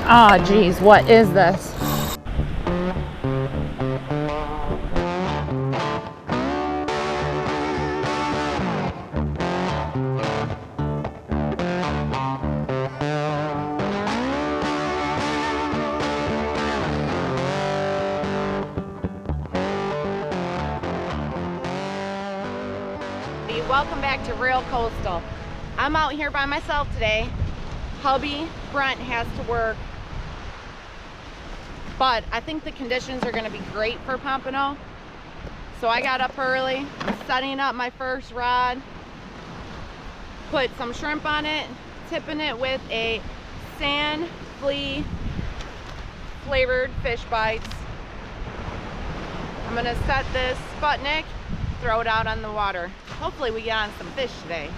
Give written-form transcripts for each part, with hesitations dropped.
Oh geez, what is this? Welcome back to Real Coastal. I'm out here by myself today. Hubby Brent has to work, but I think the conditions are going to be great for Pompano. So I got up early, I'm setting up my first rod, put some shrimp on it, tipping it with a sand flea flavored Fishbites. I'm going to set this Sputnik, throw it out on the water. Hopefully we get on some fish today.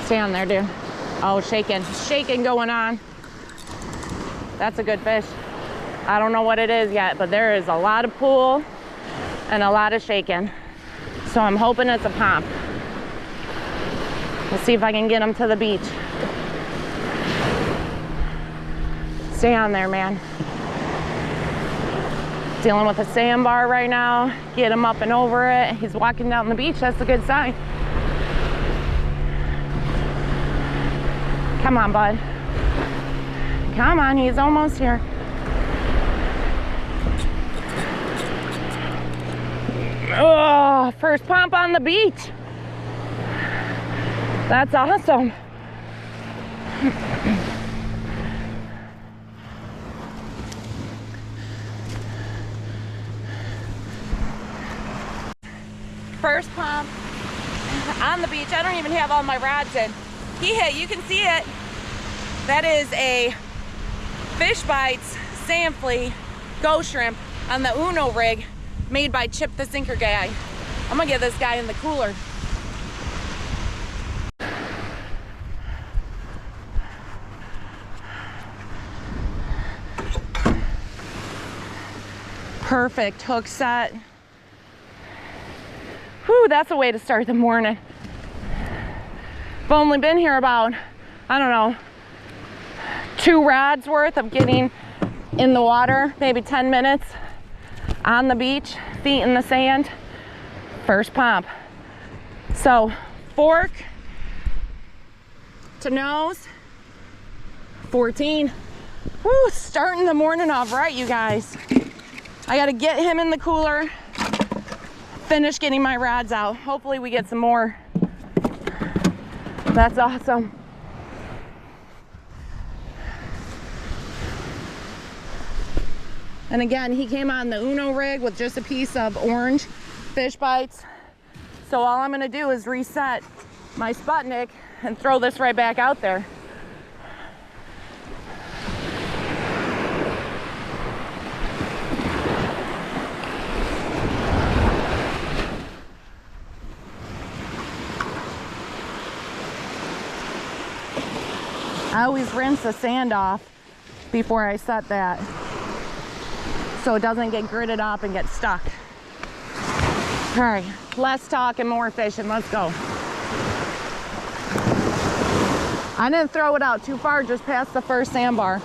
Stay on there, dude. Oh, shaking going on. That's a good fish. I don't know what it is yet, but there is a lot of pull and a lot of shaking. So I'm hoping it's a pomp. Let's see if I can get him to the beach. Stay on there, man. Dealing with a sandbar right now. Get him up and over it. He's walking down the beach. That's a good sign. Come on, bud. Come on, he's almost here. Oh, first pump on the beach. That's awesome. First pump on the beach. I don't even have all my rods in. He hit, you can see it. That is a Fishbites sand flea ghost shrimp on the Uno rig made by Chip the Sinker guy. I'm gonna get this guy in the cooler. Perfect hook set. Whew, that's a way to start the morning. I've only been here about, I don't know, 2 rods worth of getting in the water, maybe 10 minutes on the beach, feet in the sand, first pump. So fork to nose, 14. Woo, starting the morning off right, you guys. I gotta get him in the cooler, finish getting my rods out. Hopefully we get some more. That's awesome. And again, he came on the Uno rig with just a piece of orange Fishbites. So all I'm gonna do is reset my Sputnik and throw this right back out there. I always rinse the sand off before I set that, so it doesn't get gritted up and get stuck. All right, less talk and more fishing. Let's go. I didn't throw it out too far, just past the first sandbar.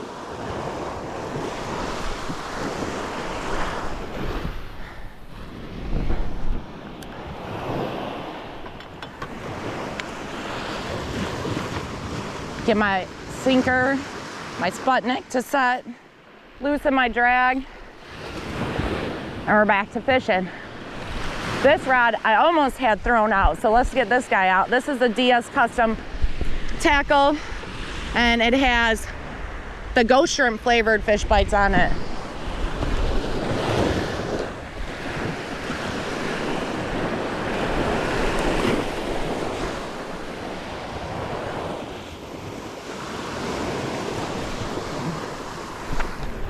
Get my sinker, my Sputnik to set, loosen my drag, and we're back to fishing. This rod I almost had thrown out, so let's get this guy out. This is a DS Custom tackle, and it has the ghost shrimp flavored Fishbites on it.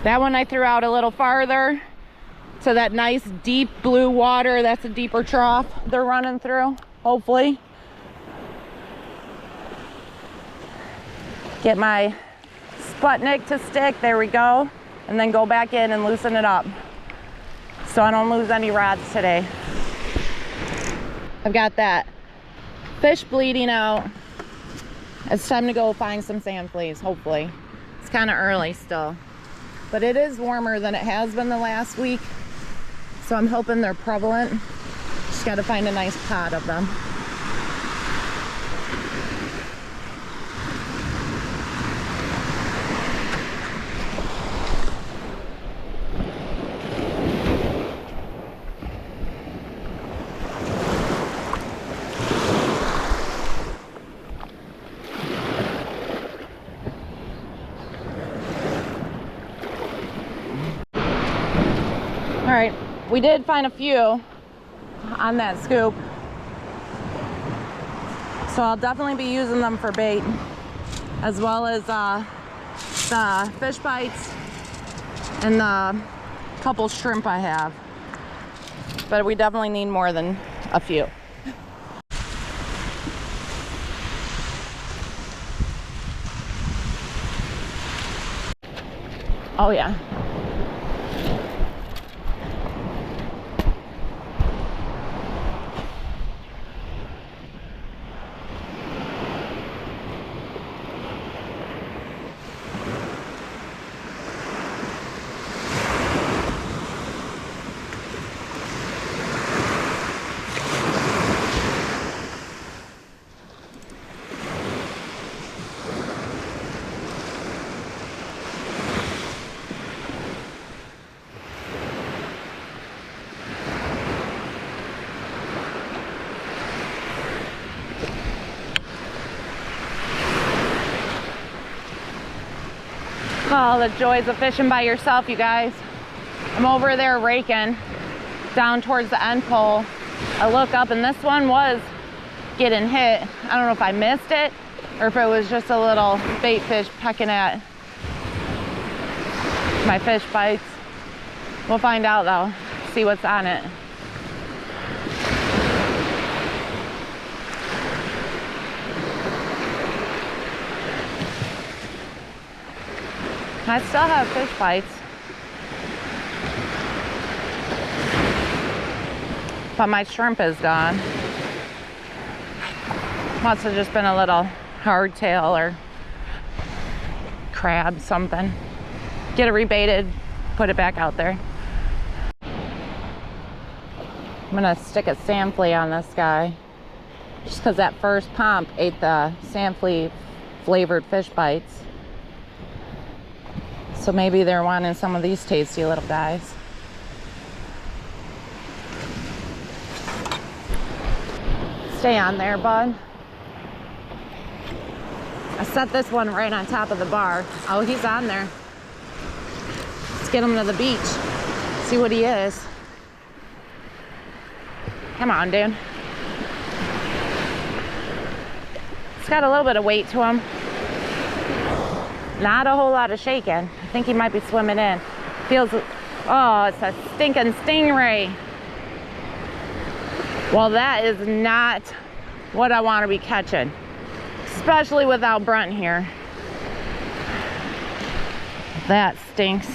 That one I threw out a little farther. to that nice deep blue water. That's a deeper trough they're running through, hopefully. Get my Sputnik to stick, there we go. And then go back in and loosen it up so I don't lose any rods today. I've got that fish bleeding out. It's time to go find some sand fleas, hopefully. It's kind of early still, but it is warmer than it has been the last week, so I'm hoping they're prevalent. Just got to find a nice pot of them. All right, we did find a few on that scoop, so I'll definitely be using them for bait, as well as the Fishbites and the couple shrimp I have. But we definitely need more than a few. Oh yeah. Oh, the joys of fishing by yourself, you guys. I'm over there raking down towards the end pole. I look up and this one was getting hit. I don't know if I missed it or if it was just a little bait fish pecking at my fish bites. We'll find out though, see what's on it. I still have fish bites, but my shrimp is gone. Must have just been a little hardtail or crab, something. Get it rebaited, put it back out there. I'm gonna stick a sand flea on this guy, just because that first pump ate the sand flea flavored fish bites. So maybe they're wanting some of these tasty little guys. Stay on there, bud. I set this one right on top of the bar. Oh, he's on there. Let's get him to the beach. See what he is. Come on, dude. It's got a little bit of weight to him. Not a whole lot of shaking. I think he might be swimming in. Feels, oh, it's a stinking stingray. Well, that is not what I want to be catching, especially without Brunt here. That stinks.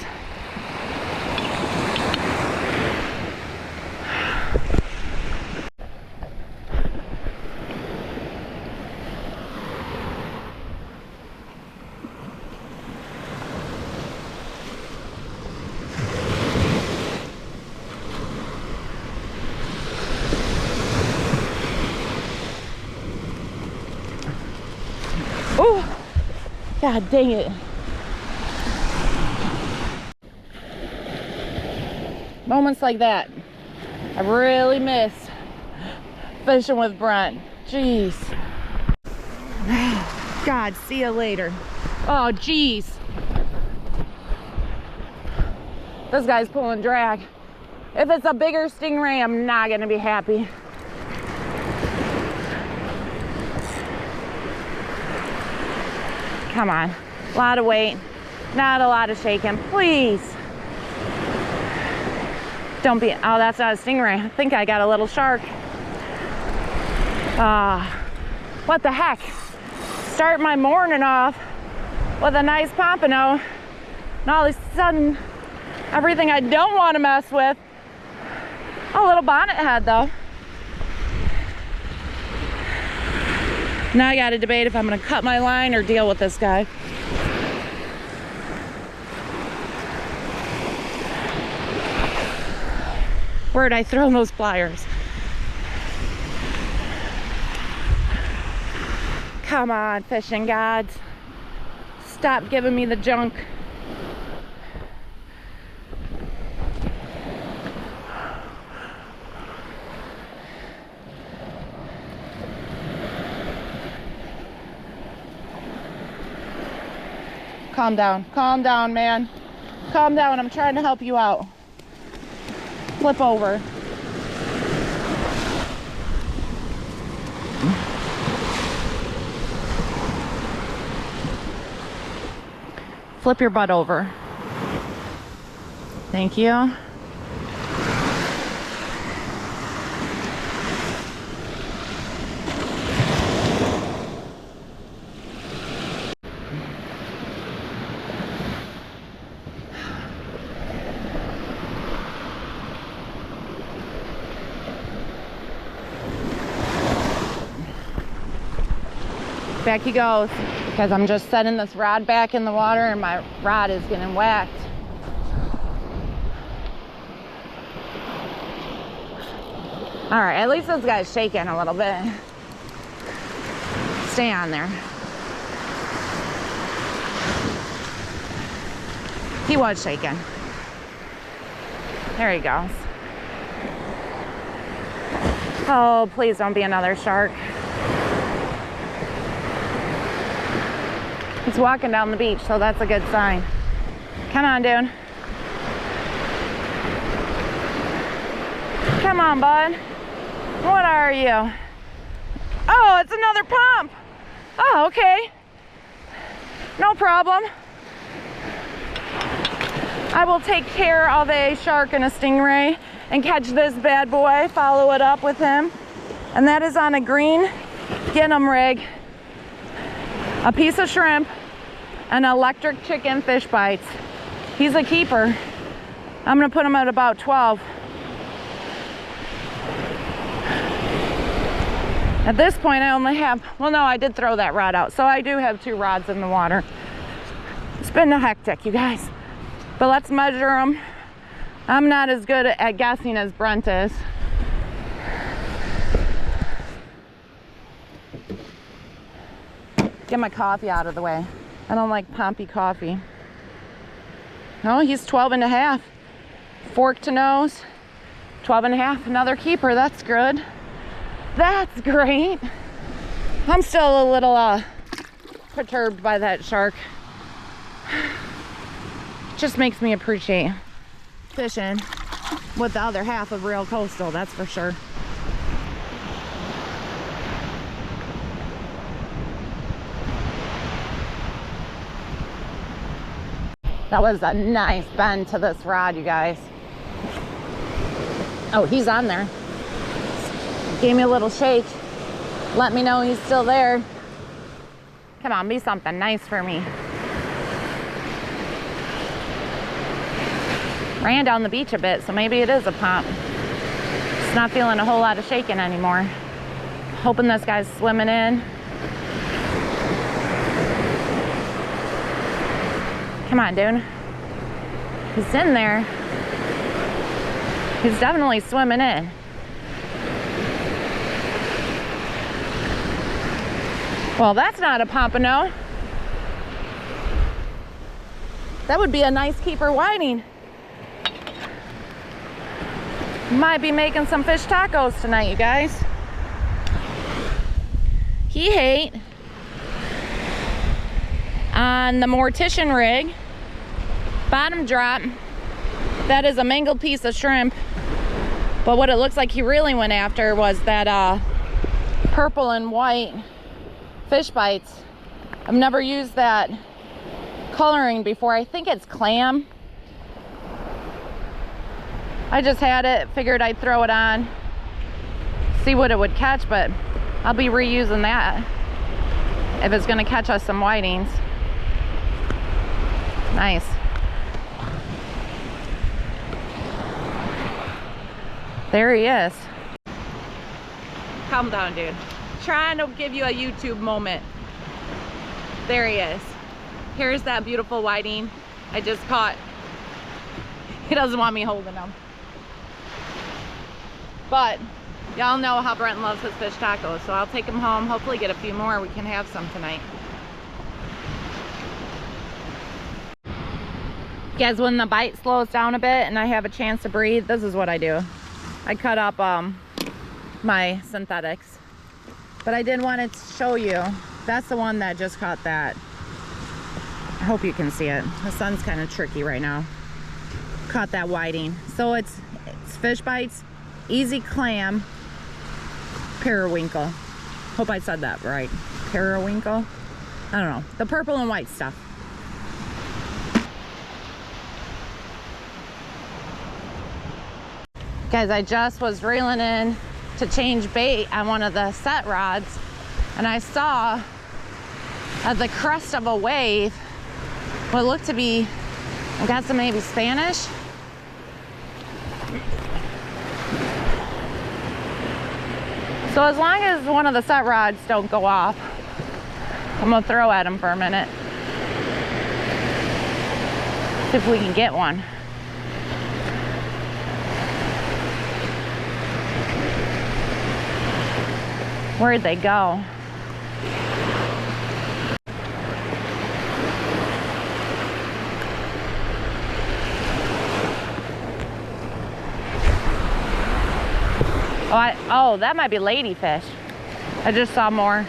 Oh, God dang it. Moments like that, I really miss fishing with Brunt. Jeez. God, see you later. Oh, jeez. This guy's pulling drag. If it's a bigger stingray, I'm not gonna be happy. Come on, a lot of weight, not a lot of shaking, please. Don't be, oh, that's not a stingray. I think I got a little shark. What the heck? Start my morning off with a nice pompano, and all of a sudden, everything I don't want to mess with. A little bonnet head though. Now I gotta debate if I'm gonna cut my line or deal with this guy. Where'd I throw those pliers? Come on, fishing gods. Stop giving me the junk. Calm down, man. Calm down, I'm trying to help you out. Flip over. Flip your butt over. Thank you. Back he goes, because I'm just setting this rod back in the water and my rod is getting whacked. All right, at least this guy's shaking a little bit. Stay on there. He was shaking. There he goes. Oh, please don't be another shark. He's walking down the beach, so that's a good sign. Come on, dude. Come on, bud. What are you? Oh, it's another pump. Oh, okay. No problem. I will take care of a shark and a stingray and catch this bad boy, follow it up with him. And that is on a green Gingham rig. A piece of shrimp, and electric chicken fish bites. He's a keeper. I'm gonna put him at about 12. At this point, I only have, well, no, I did throw that rod out, so I do have 2 rods in the water. It's been a hectic, you guys. But let's measure them. I'm not as good at guessing as Brent is. Get my coffee out of the way. I don't like pompy coffee. Oh, he's 12 and a half. Fork to nose, 12 and a half. Another keeper, that's good. That's great. I'm still a little perturbed by that shark. Just makes me appreciate fishing with the other half of Real Coastal, that's for sure. That was a nice bend to this rod, you guys. Oh, he's on there. Gave me a little shake. Let me know he's still there. Come on, be something nice for me. Ran down the beach a bit, so maybe it is a pump. Just not feeling a whole lot of shaking anymore. Hoping this guy's swimming in. Come on, dude. He's in there. He's definitely swimming in. Well, that's not a pompano. That would be a nice keeper whiting. Might be making some fish tacos tonight, you guys. He ate on the mortician rig, bottom drop. That is a mangled piece of shrimp, but what it looks like he really went after was that purple and white Fishbites. I've never used that coloring before. I think it's clam. I just had it, figured I'd throw it on, see what it would catch, but I'll be reusing that if it's gonna catch us some whitings. Nice. There he is. Calm down, dude. Trying to give you a YouTube moment. There he is. Here's that beautiful whiting I just caught. He doesn't want me holding him. But y'all know how Brent loves his fish tacos, so I'll take him home, hopefully get a few more. We can have some tonight. Guys, when the bite slows down a bit and I have a chance to breathe, this is what I do. I cut up my synthetics. But I did want to show you. That's the one that just caught that. I hope you can see it. The sun's kind of tricky right now. Caught that whiting. So it's Fishbites, easy clam, periwinkle. Hope I said that right. Periwinkle? I don't know. The purple and white stuff. Guys, I just was reeling in to change bait on one of the set rods, and I saw at the crest of a wave what looked to be, I guess, maybe Spanish. So as long as one of the set rods don't go off, I'm gonna throw at him for a minute. See if we can get one. Where'd they go? Oh, that might be ladyfish. I just saw more.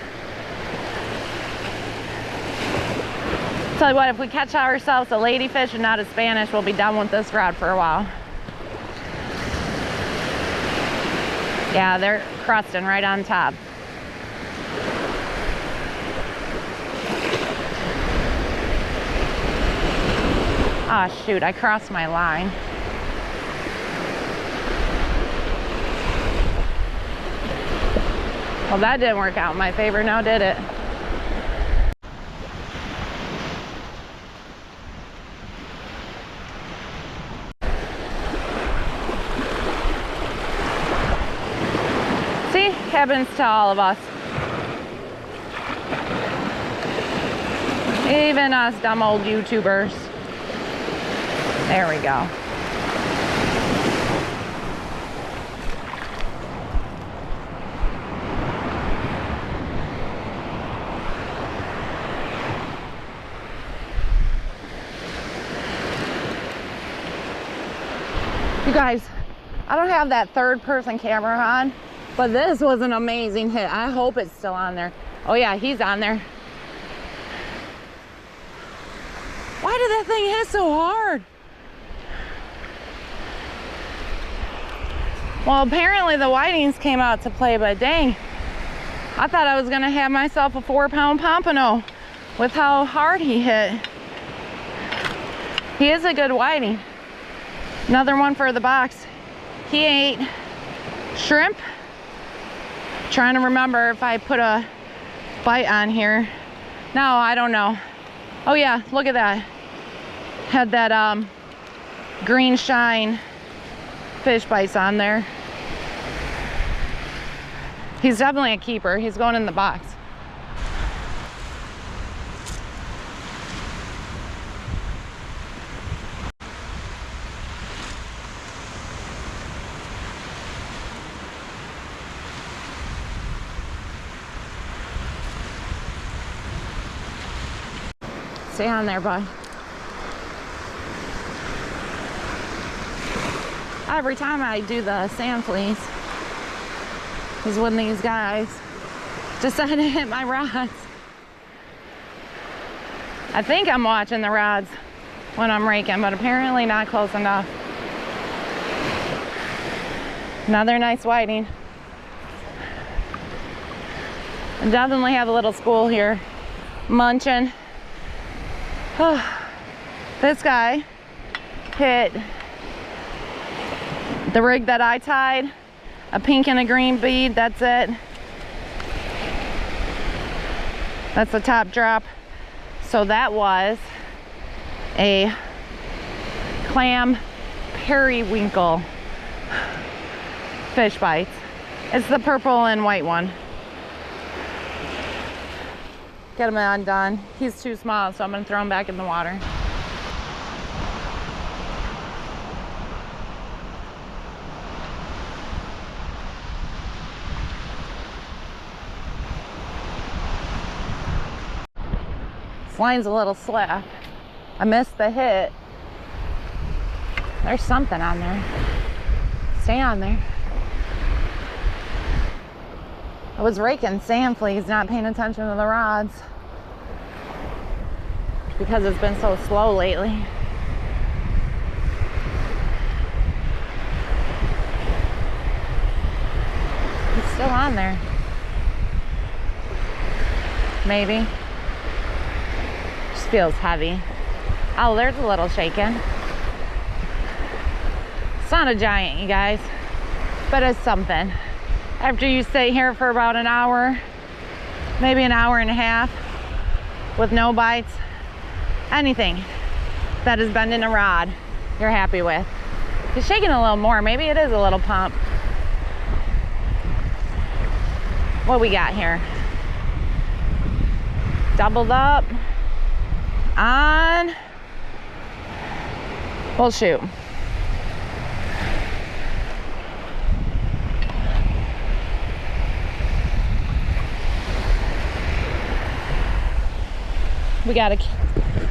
Tell you what, if we catch ourselves a ladyfish and not a Spanish, we'll be done with this rod for a while. Yeah, they're crusting right on top. Ah, shoot, I crossed my line. Well, that didn't work out in my favor now, did it? See, happens to all of us. Even us dumb old YouTubers. There we go. You guys, I don't have that third person camera on, but this was an amazing hit. I hope it's still on there. Oh yeah, he's on there. Why did that thing hit so hard? Well, apparently the whitings came out to play, but dang, I thought I was gonna have myself a 4-pound pompano with how hard he hit. He is a good whiting. Another one for the box. He ate shrimp. Trying to remember if I put a bite on here. No, I don't know. Oh yeah, look at that. Had that green shine Fishbites on there. He's definitely a keeper. He's going in the box. Stay on there, bud. Every time I do the sand fleas is when these guys decide to hit my rods. I think I'm watching the rods when I'm raking, but apparently not close enough. Another nice whiting. I definitely have a little school here, munching. This guy hit The rig that I tied, a pink and a green bead, that's it. That's the top drop. So that was a clam periwinkle Fishbites. It's the purple and white one. Get him undone. He's too small, so I'm gonna throw him back in the water. This line's a little slack. I missed the hit. There's something on there. Stay on there. I was raking sand fleas, not paying attention to the rods because it's been so slow lately. He's still on there. Maybe. Just feels heavy. Oh, there's a little shaking. It's not a giant, you guys, but it's something. After you stay here for about an hour, maybe an hour and a half, with no bites, anything that is bending a rod, you're happy with. He's shaking a little more. Maybe it is a little pump. What we got here? Doubled up on. Well, shoot. We got a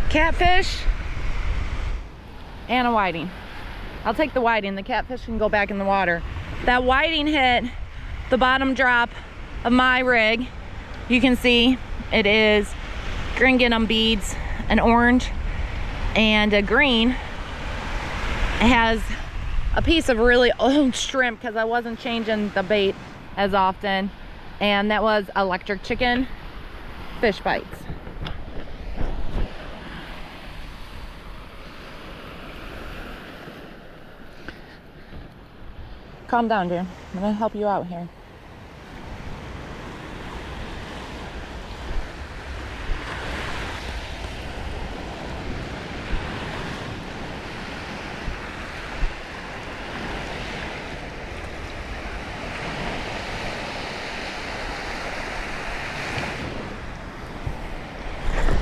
catfish and a whiting. I'll take the whiting. The catfish can go back in the water. That whiting hit the bottom drop of my rig. You can see it is gingham beads, an orange and a green. It has a piece of really old shrimp because I wasn't changing the bait as often, and that was electric chicken Fishbites. Calm down, dear. I'm gonna help you out here.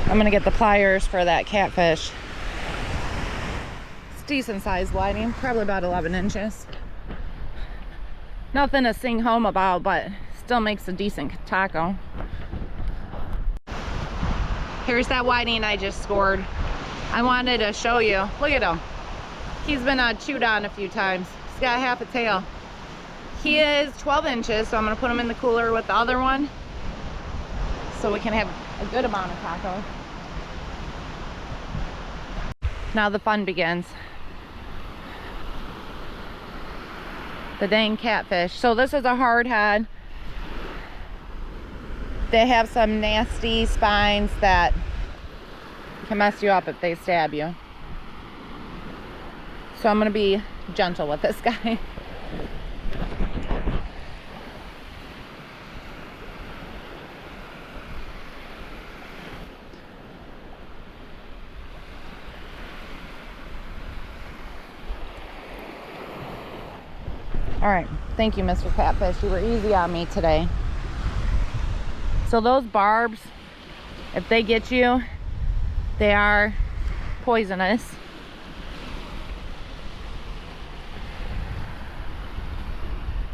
I'm gonna get the pliers for that catfish. It's decent sized whiting, probably about 11 inches. Nothing to sing home about, but still makes a decent taco. Here's that whiting I just scored. I wanted to show you. Look at him. He's been chewed on a few times. He's got half a tail. He is 12 inches, so I'm gonna put him in the cooler with the other one so we can have a good amount of taco. Now the fun begins. The dang catfish. So this is a hard head. They have some nasty spines that can mess you up if they stab you. So I'm gonna be gentle with this guy. All right, thank you, Mr. Catfish. You were easy on me today. So those barbs, if they get you, they are poisonous.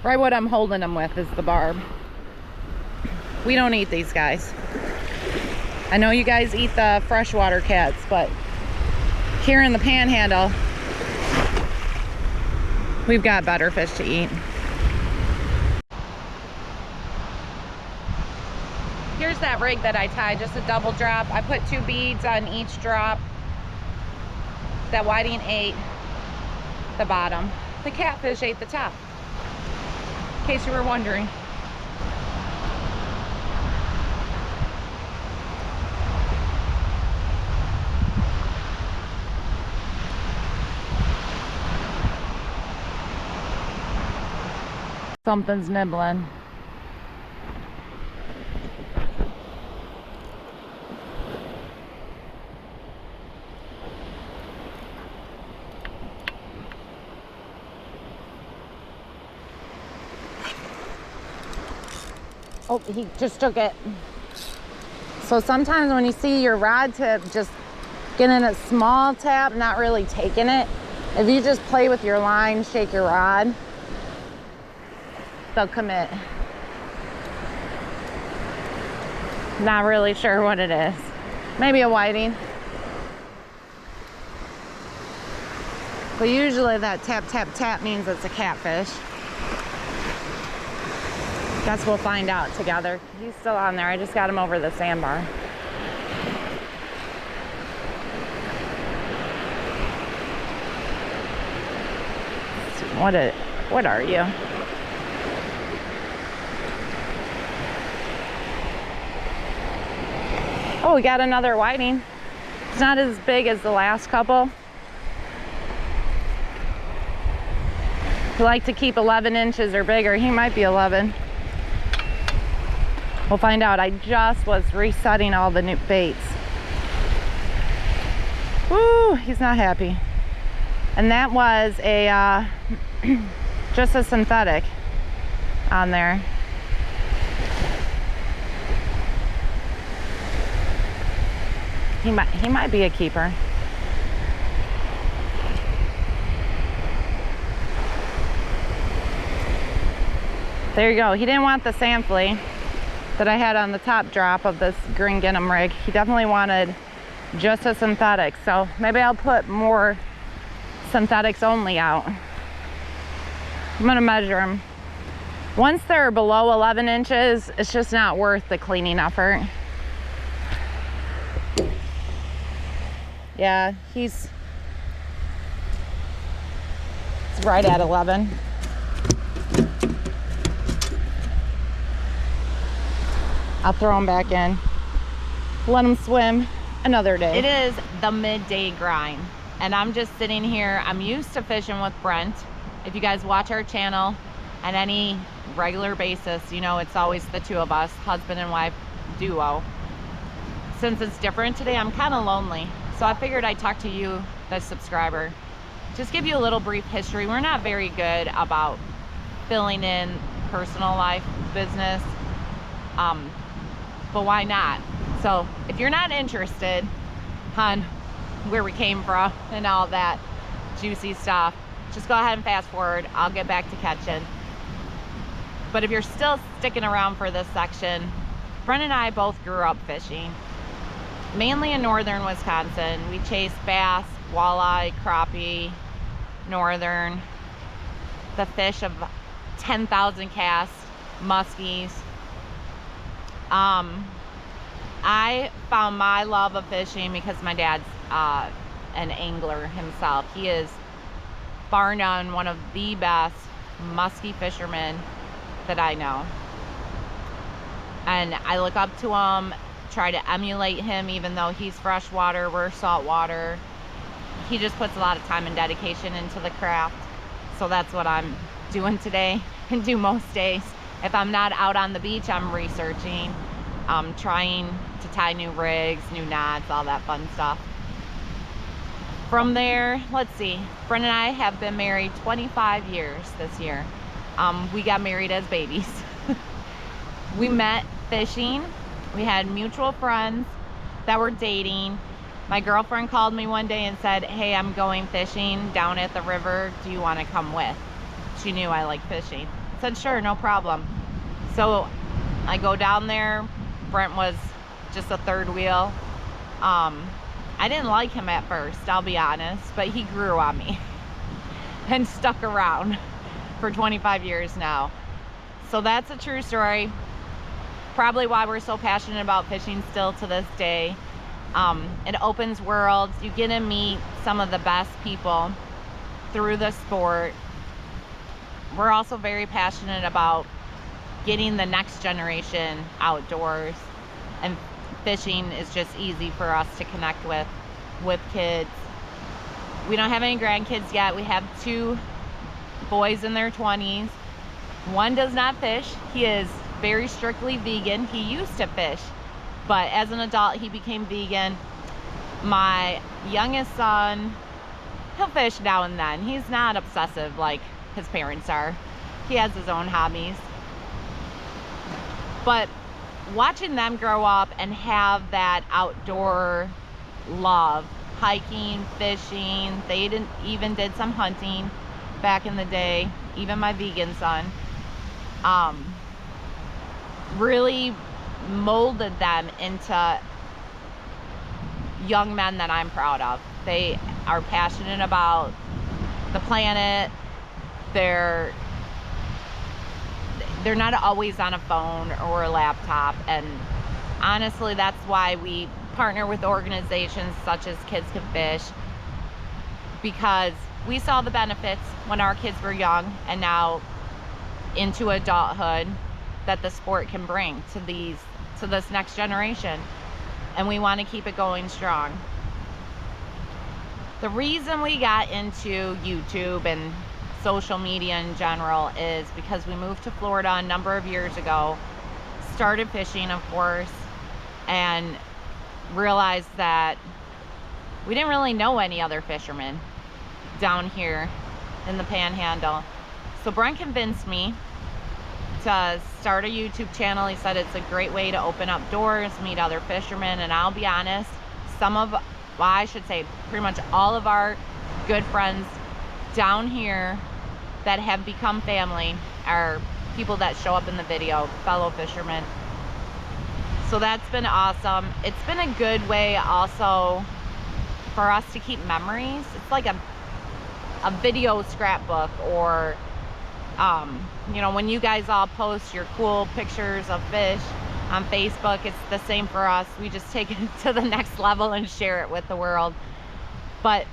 Right, what I'm holding them with is the barb. We don't eat these guys. I know you guys eat the freshwater cats, but here in the Panhandle, we've got better fish to eat. Here's that rig that I tied, just a double drop. I put 2 beads on each drop. That whiting ate the bottom. The catfish ate the top, in case you were wondering. Something's nibbling. Oh, he just took it. So sometimes when you see your rod tip just getting a small tap, not really taking it, if you just play with your line, shake your rod, they'll commit. Not really sure what it is. Maybe a whiting. But usually that tap, tap, tap means it's a catfish. Guess we'll find out together. He's still on there. I just got him over the sandbar. What are you? Oh, we got another whiting. It's not as big as the last couple. We like to keep 11 inches or bigger. He might be 11. We'll find out. I just was resetting all the new baits. Woo, he's not happy. And that was a just a synthetic on there. He might be a keeper. There you go. He didn't want the sand flea that I had on the top drop of this green Gingham rig. He definitely wanted just a synthetic. So maybe I'll put more synthetics only out. I'm gonna measure them. Once they're below 11 inches, it's just not worth the cleaning effort. Yeah, he's right at 11. I'll throw him back in. Let him swim another day. It is the midday grind, and I'm just sitting here. I'm used to fishing with Brent. If you guys watch our channel on any regular basis, you know it's always the two of us, husband and wife duo. Since it's different today, I'm kind of lonely. So I figured I'd talk to you, the subscriber. Just give you a little brief history. We're not very good about filling in personal life, business, but why not? So if you're not interested on where we came from and all that juicy stuff, just go ahead and fast forward. I'll get back to catching. But if you're still sticking around for this section, Brent and I both grew up fishing, mainly in northern Wisconsin. We chased bass, walleye, crappie, northern, the fish of 10,000 casts, muskies. I found my love of fishing because my dad's an angler himself. He is bar none one of the best musky fishermen that I know. And I look up to him, try to emulate him, even though he's freshwater, we're saltwater. He just puts a lot of time and dedication into the craft. So that's what I'm doing today and do most days. If I'm not out on the beach, I'm researching, trying to tie new rigs, new knots, all that fun stuff. From there, let's see, Brent and I have been married 25 years this year. We got married as babies. We met fishing. We had mutual friends that were dating. My girlfriend called me one day and said, hey, I'm going fishing down at the river. Do you want to come with? She knew I like fishing. I said, sure, no problem. So I go down there. Brent was just a third wheel. I didn't like him at first, I'll be honest, but he grew on me and stuck around for 25 years now. So that's a true story. Probably why we're so passionate about fishing still to this day. It opens worlds. You get to meet some of the best people through the sport. We're also very passionate about getting the next generation outdoors, and fishing is just easy for us to connect with kids. We don't have any grandkids yet. We have 2 boys in their 20s, One does not fish. He is very strictly vegan. He used to fish, but as an adult, he became vegan. My youngest son, he'll fish now and then. He's not obsessive like his parents are. He has his own hobbies. But watching them grow up and have that outdoor love, hiking, fishing, they even did some hunting back in the day, even my vegan son, really molded them into young men that I'm proud of. They are passionate about the planet. They're not always on a phone or a laptop, and honestly, that's why we partner with organizations such as Kids Can Fish, because we saw the benefits when our kids were young and now into adulthood that the sport can bring to this next generation, and we want to keep it going strong. The reason we got into YouTube and social media in general is because we moved to Florida a number of years ago, started fishing, of course, and realized that we didn't really know any other fishermen down here in the Panhandle. So Brent convinced me to start a YouTube channel. He said it's a great way to open up doors, meet other fishermen, and I'll be honest, I should say pretty much all of our good friends down here that have become family are people that show up in the video, fellow fishermen. So that's been awesome. It's been a good way also for us to keep memories. It's like a video scrapbook, or you know, when you guys all post your cool pictures of fish on Facebook, it's the same for us. We just take it to the next level and share it with the world. But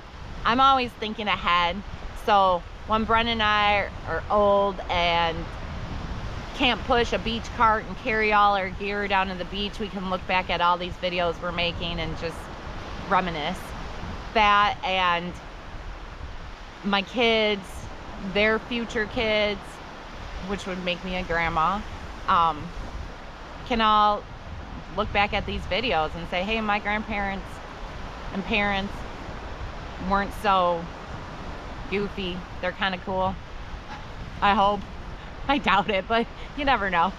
I'm always thinking ahead. So when Brent and I are old and can't push a beach cart and carry all our gear down to the beach, we can look back at all these videos we're making and just reminisce. That, and my kids, their future kids, which would make me a grandma, can all look back at these videos and say, hey, my grandparents and parents weren't so goofy. They're kind of cool. I hope. I doubt it, but you never know.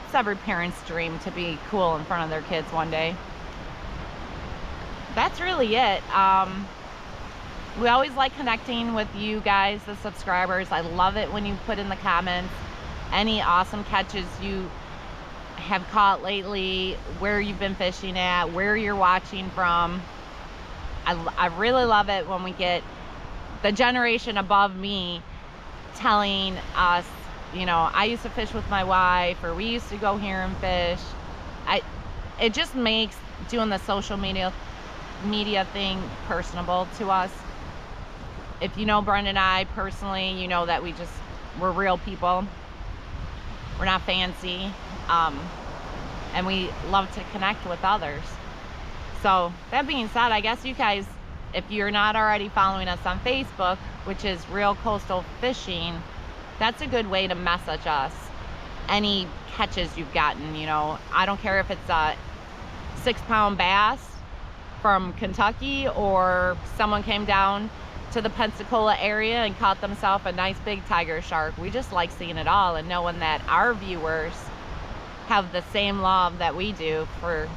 It's every parent's dream to be cool in front of their kids one day. That's really it. We always like connecting with you guys, the subscribers. I love it when you put in the comments any awesome catches you have caught lately, where you've been fishing at, where you're watching from. I really love it when we get the generation above me telling us, you know, I used to fish with my wife, or we used to go here and fish. It just makes doing the social media thing personable to us. If you know Brent and I personally, you know that we're real people. We're not fancy, and we love to connect with others. So that being said, I guess you guys, if you're not already following us on Facebook, which is Real Coastal Fishing, that's a good way to message us any catches you've gotten. You know, I don't care if it's a 6-pound bass from Kentucky, or someone came down to the Pensacola area and caught themselves a nice big tiger shark. We just like seeing it all and knowing that our viewers have the same love that we do for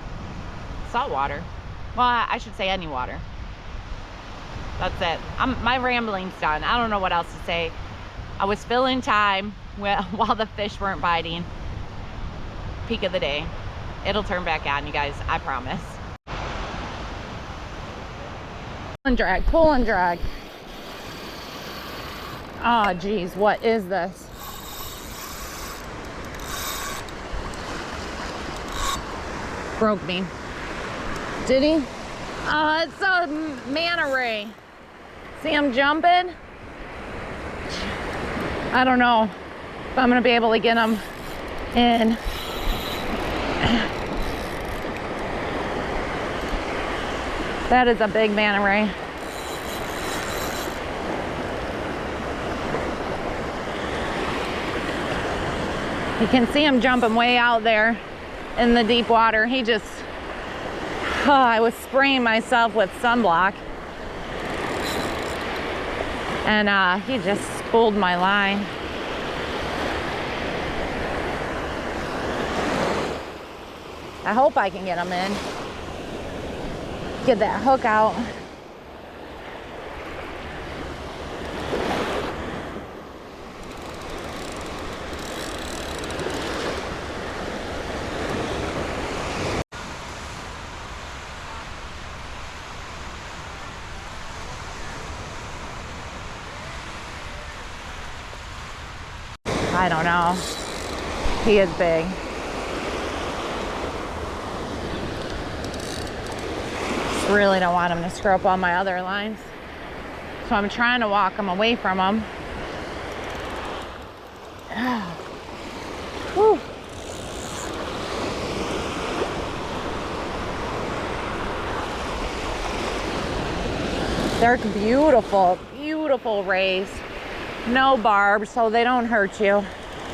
saltwater. Well, I should say any water. That's it. My rambling's done. I don't know what else to say. I was filling time while the fish weren't biting. Peak of the day. It'll turn back on, you guys. I promise. Pull and drag. Pull and drag. Oh, geez. What is this? Broke me. Did he? It's a manta ray. See him jumping? I don't know if I'm gonna be able to get him in. That is a big manta ray. You can see him jumping way out there in the deep water. He just, I was spraying myself with sunblock. And he just pulled my line. I hope I can get him in. Get that hook out. I don't know. He is big. Just really don't want him to screw up on my other lines. So I'm trying to walk him away from him. Whew. They're beautiful, beautiful rays. No barbs, so they don't hurt you.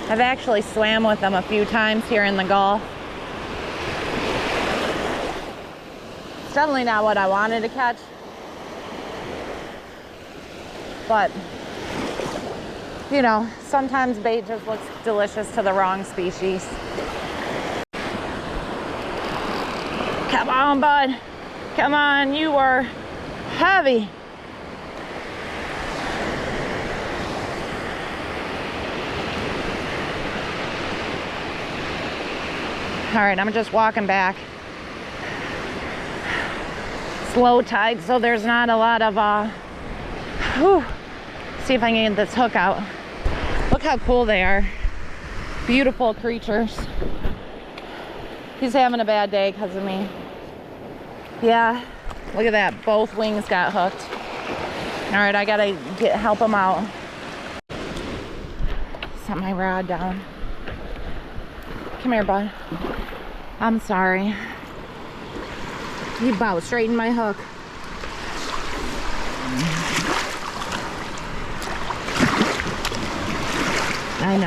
I've actually swam with them a few times here in the Gulf. It's definitely not what I wanted to catch, but you know, sometimes bait just looks delicious to the wrong species. Come on, bud. Come on, you are heavy. All right, I'm just walking back. Slow tide, so there's not a lot of, see if I can get this hook out. Look how cool they are. Beautiful creatures. He's having a bad day because of me. Yeah, look at that. Both wings got hooked. All right, I gotta help him out. Set my rod down. Come here, bud. I'm sorry. You about straightened my hook. I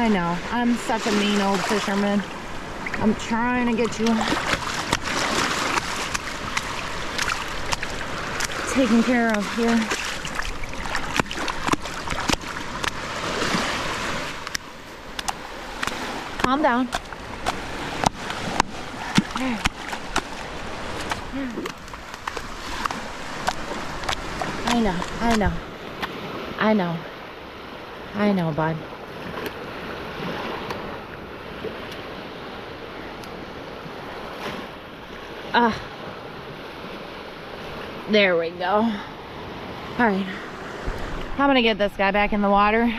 know. I'm such a mean old fisherman. I'm trying to get you taken care of here. Calm down. There. I know, bud. There we go. All right. I'm gonna get this guy back in the water.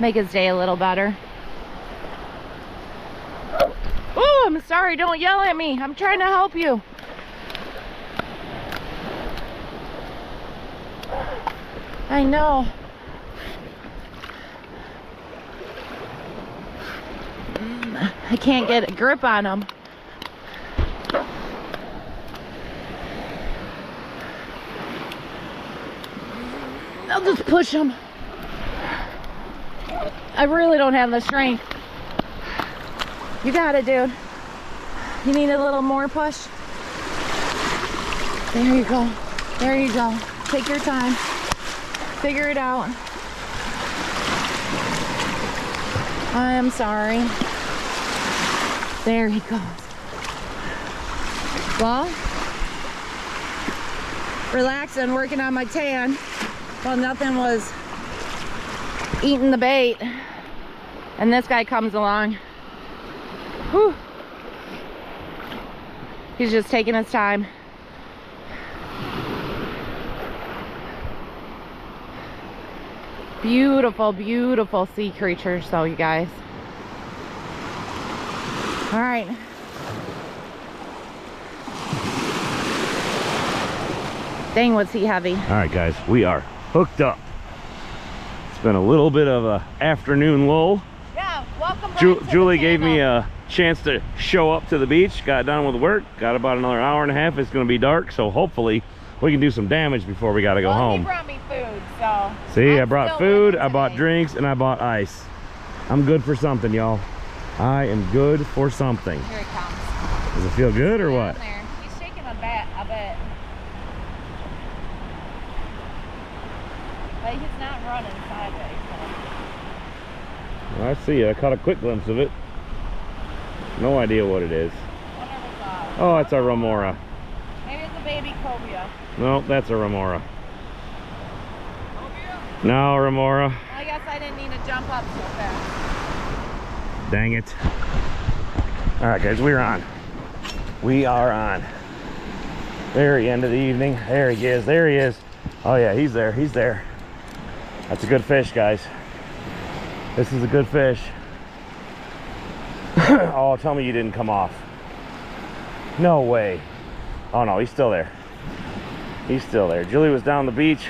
Make his day a little better. Oh, I'm sorry. Don't yell at me. I'm trying to help you. I know. I can't get a grip on him. I'll just push him. I really don't have the strength. You got it, dude. You need a little more push. There you go. There you go. Take your time. Figure it out. I am sorry. There he goes. Well, relaxing, working on my tan. Well, nothing was eating the bait. And this guy comes along. Whew. He's just taking his time. Beautiful, beautiful sea creatures, though, you guys. All right. Dang, was he heavy. All right, guys, we are hooked up. It's been a little bit of a afternoon lull. Yeah, welcome. Julie gave me a chance to show up to the beach. Got done with work. Got about another hour and a half. It's going to be dark, so hopefully we can do some damage before we got to go home. He brought me food, so. See, I brought food, I bought drinks, and I bought ice. I'm good for something, y'all. I am good for something. Here it comes. Does it feel good or what? There. He's shaking a bit. Like he's not running sideways. Well, I see. I caught a quick glimpse of it. No idea what it is. Oh, it's a remora. Maybe it's a baby cobia. No, that's a remora. No, remora. I guess I didn't need to jump up so fast. Dang it. All right, guys, we're on. We are on. Very end of the evening. There he is. There he is. Oh, yeah, he's there. He's there. That's a good fish, guys. This is a good fish. Oh, tell me you didn't come off. No way. Oh, no, he's still there. He's still there. Julie was down the beach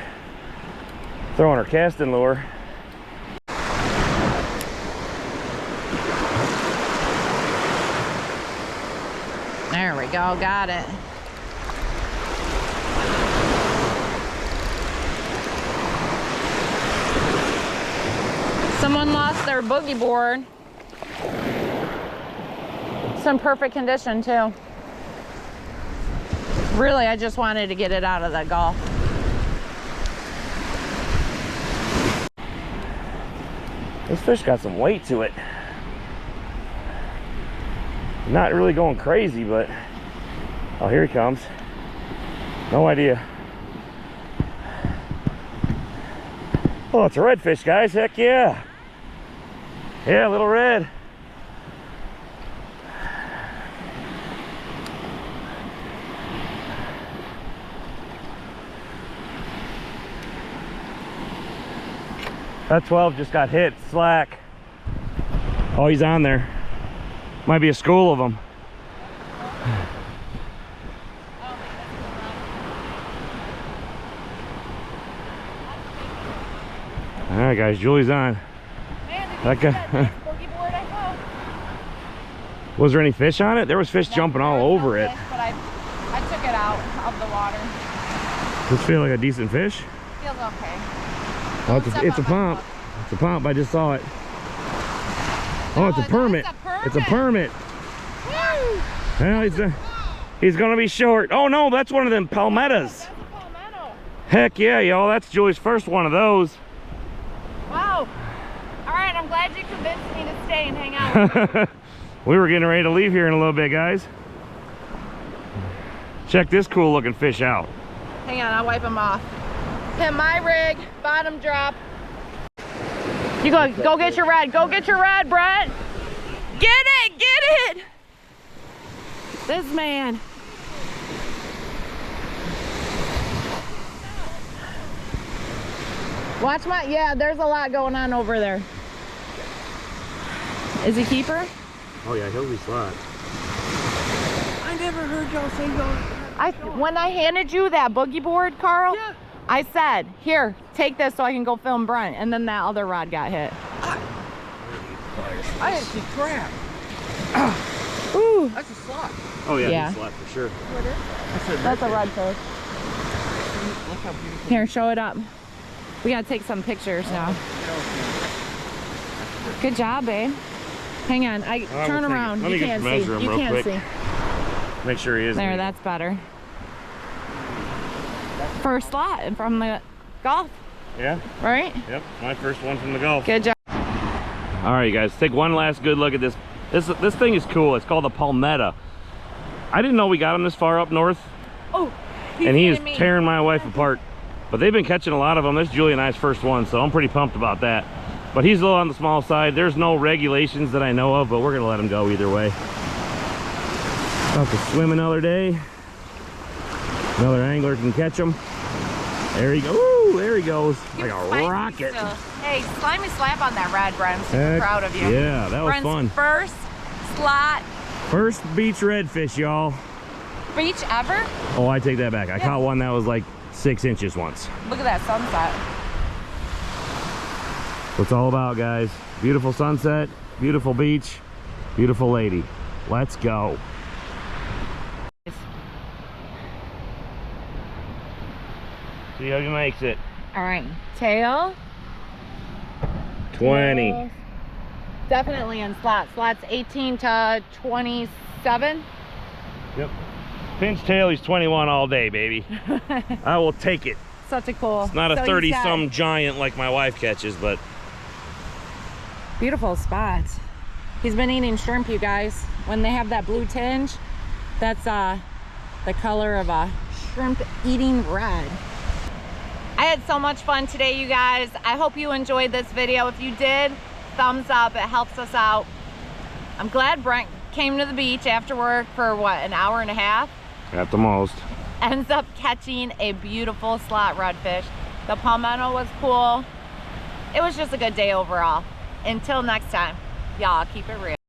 throwing her casting lure. There we go, got it. Someone lost their boogie board. It's in perfect condition too. Really, I just wanted to get it out of the Gulf. This fish got some weight to it. Not really going crazy, but oh, here he comes. No idea. Oh, it's a redfish, guys. Heck yeah. Yeah, little red. That 12 just got hit slack. Oh, he's on there. Might be a school of them. All right, guys, Julie's on. Man, That guy. boogie board I caught. Was there any fish on it? There was fish jumping all over it. Fish, but I took it out of the water. Does this feel like a decent fish? Feels okay. Oh, it's a pump. It's a pump. I just saw it. Oh, it's a permit. It's a permit. Woo! Well, he's gonna be short. Oh no, that's one of them palmettas. That's a palmetto. Heck yeah, y'all. That's Julie's first one of those. Wow. All right, I'm glad you convinced me to stay and hang out. We were getting ready to leave here in a little bit, guys. Check this cool looking fish out. Hang on, I'll wipe them off. Hit my rig, bottom drop. You go get your red. Go get your red, Brett. Get it, get it. This man. Watch my, yeah, there's a lot going on over there. Is he keeper? Oh yeah, he'll be slot. I never heard y'all say y'all. When I handed you that boogie board, Carl, Yeah. I said, here, take this so I can go film Brent. And then that other rod got hit. I had some crap. Ooh. That's a slot. Oh yeah, Yeah. he's slot for sure. What is it? That's a redfish. Look how beautiful. Here, show it up. We gotta take some pictures now. Good job, babe. Hang on, I will turn take it. around. Let You me can't measure see. him You real can't quick. see. Make sure he is. There, that's better. First slot from the Gulf, Yeah. right? Yep. My first one from the Gulf. Good job. All right, you guys, take one last good look at this. This thing is cool. It's called a palmetto. I didn't know we got them this far up north. Oh, And he is hitting me. tearing my wife apart. But they've been catching a lot of them. This is Julie and I's first one, so I'm pretty pumped about that. But he's a little on the small side. There's no regulations that I know of, but we're gonna let him go either way. About to swim another day. Another angler can catch him. There he goes. Ooh, there he goes. Like a Slimy rocket. still. Hey, slimy slap on that red, Brent. I'm super Heck proud of you. yeah, that was Brent's fun. first slot First beach redfish, y'all. beach ever. Oh, I take that back. I Yeah. caught one that was like 6 inches once. Look at that sunset. What it's all about, guys. Beautiful sunset, beautiful beach, beautiful lady. Let's go. See how he makes it. All right, tail. 20. Definitely in slots. Slots 18 to 27. Yep. Pinch tail, he's 21 all day, baby. I will take it. Such a cool. It's not a 30-some giant like my wife catches, but beautiful spots. He's been eating shrimp, you guys. When they have that blue tinge, that's the color of a shrimp eating red. I had so much fun today, you guys. I hope you enjoyed this video. If you did, thumbs up, it helps us out. I'm glad Brent came to the beach after work for what, an hour and a half? at the most. Ends up catching a beautiful slot redfish. The Pompano was cool. It was just a good day overall. Until next time, y'all keep it real.